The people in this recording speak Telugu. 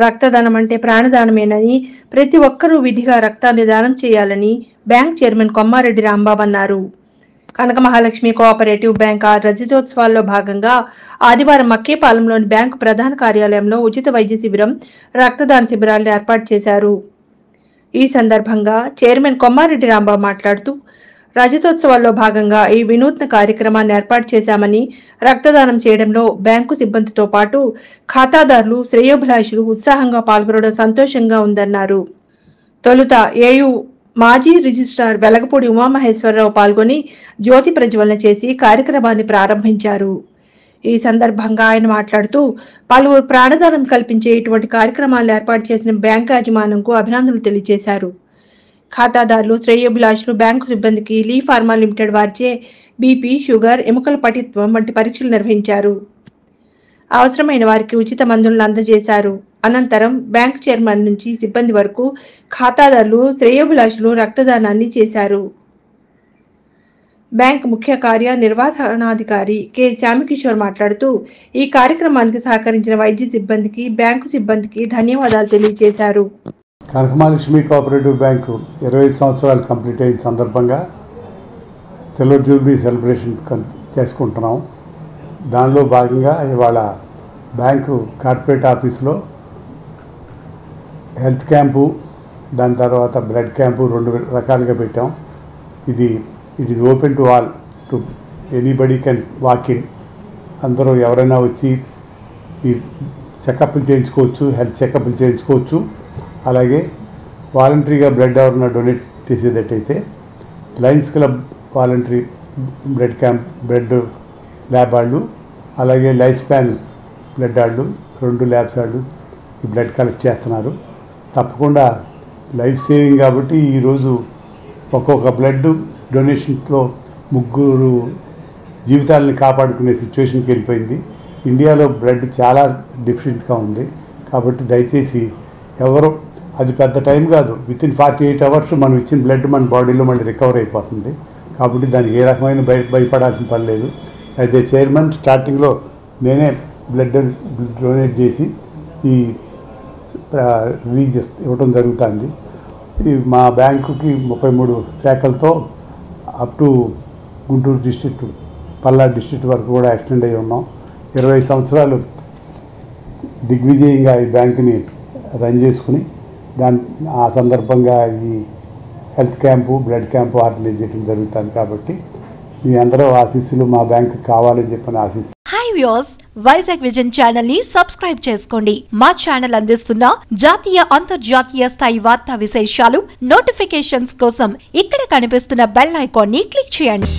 రక్తదానం అంటే ప్రాణదానమేనని, ప్రతి ఒక్కరూ విధిగా రక్తాన్ని దానం చేయాలని బ్యాంక్ చైర్మన్ కొమ్మారెడ్డి రాంబాబు అన్నారు. కనక మహాలక్ష్మి కోఆపరేటివ్ బ్యాంక్ రజతోత్సవాల్లో భాగంగా ఆదివారం మక్కేపాలెంలోని బ్యాంకు ప్రధాన కార్యాలయంలో ఉచిత వైద్య శిబిరం, రక్తదాన శిబిరాలను ఏర్పాటు చేశారు. ఈ సందర్భంగా చైర్మన్ కొమ్మారెడ్డి రాంబాబు మాట్లాడుతూ, రజతోత్సవాల్లో భాగంగా ఈ వినూత్న కార్యక్రమాన్ని ఏర్పాటు చేశామని, రక్తదానం చేయడంలో బ్యాంకు సిబ్బందితో పాటు ఖాతాదారులు, శ్రేయోభిలాషులు ఉత్సాహంగా పాల్గొనడం సంతోషంగా ఉందన్నారు. తొలుత ఏయూ మాజీ రిజిస్ట్రార్ వెలగపూడి ఉమామహేశ్వరరావు పాల్గొని జ్యోతి ప్రజ్వలన చేసి కార్యక్రమాన్ని ప్రారంభించారు. ఈ సందర్భంగా ఆయన మాట్లాడుతూ, పలువురు ప్రాణదానం కల్పించే ఇటువంటి కార్యక్రమాలు ఏర్పాటు చేసిన బ్యాంకు యాజమాన్యంకు అభినందనలు తెలియజేశారు. ఖాతాదారులు, శ్రేయోభిలాషులు బ్యాంకు సిబ్బందికి లీ ఫార్మా లిమిటెడ్ వారిచే బీపీ, షుగర్, ఎముకల పటిత్వం వంటి పరీక్షలు నిర్వహించారు. అవసరమైన వారికి ఉచిత మందులను అందజేశారు. అనంతరం బ్యాంకు చైర్మన్ నుంచి సిబ్బంది వరకు ఖాతాదారులు, శ్రేయోభిలాషులు రక్తదానాన్ని చేశారు. బ్యాంక్ ముఖ్య కార్యనిర్వహణాధికారి కె శ్యామకిషోర్ మాట్లాడుతూ, ఈ కార్యక్రమానికి సహకరించిన వైద్య సిబ్బందికి, బ్యాంకు సిబ్బందికి ధన్యవాదాలు తెలియజేశారు. కనక మహాలక్ష్మి కోఆపరేటివ్ బ్యాంకు 25 సంవత్సరాలు కంప్లీట్ అయిన సందర్భంగా సిల్వర్ జూబ్లీ సెలబ్రేషన్ చేసుకుంటున్నాం. దానిలో భాగంగా ఇవాళ బ్యాంకు కార్పొరేట్ ఆఫీసులో హెల్త్ క్యాంపు, దాని తర్వాత బ్లడ్ క్యాంపు 2 రకాలుగా పెట్టాం. It is open to all, to anybody can walk in. అందరూ ఎవరైనా వచ్చి ఈ చెకప్లు చేయించుకోవచ్చు, హెల్త్ చెకప్లు చేయించుకోవచ్చు. అలాగే వాలంటరీగా బ్లడ్ ఎవరైనా డొనేట్ చేసేటట్టయితే Lions club voluntary blood lab వాళ్ళు, అలాగే లైఫ్ స్పాన్ బ్లడ్ వాళ్ళు, 2 ల్యాబ్స్ వాళ్ళు ఈ బ్లడ్ కలెక్ట్ చేస్తున్నారు. తప్పకుండా లైఫ్ సేవింగ్ కాబట్టి ఈరోజు ఒక్కొక్క బ్లడ్ డొనేషన్తో 3 జీవితాలని కాపాడుకునే సిచ్యువేషన్కి వెళ్ళిపోయింది. ఇండియాలో బ్లడ్ చాలా డిఫిషియెంట్గా ఉంది. కాబట్టి దయచేసి ఎవరు, అది పెద్ద టైం కాదు, వితిన్ 48 అవర్స్ మనం ఇచ్చిన బ్లడ్ మన బాడీలో మళ్ళీ రికవర్ అయిపోతుంది. కాబట్టి దానికి ఏ రకమైన భయపడాల్సిన పని లేదు. అయితే చైర్మన్ స్టార్టింగ్లో నేనే బ్లడ్ డొనేట్ చేసి ఈ రిలీజ్ ఇవ్వడం జరుగుతుంది. మా బ్యాంకుకి 33 శాఖలతో up to Guntur district, Palnadu district వరకు కూడా ఎక్స్టెండ్ అయ్యి ఉన్నాం. 20 సంవత్సరాలు దిగ్విజయంగా ఈ బ్యాంకుని రన్ చేసుకుని ఆ సందర్భంగా ఈ health camp, blood camp organise చేయడం జరుగుతుంది. కాబట్టి మీ అందరూ ఆశీస్సులు మా బ్యాంకు కావాలని చెప్పని ఆశిస్తున్నాను. Hi viewers, Vizag vision channel ని సబ్స్క్రైబ్ చేసుకోండి. మా ఛానల్ అందిస్తున్న జాతీయ, అంతర్జాతీయ స్థాయి వార్తా విశేషాలు, నోటిఫికేషన్స్ కోసం ఇక్కడ కనిపిస్తున్న బెల్ ఐకాన్ ని క్లిక్ చేయండి.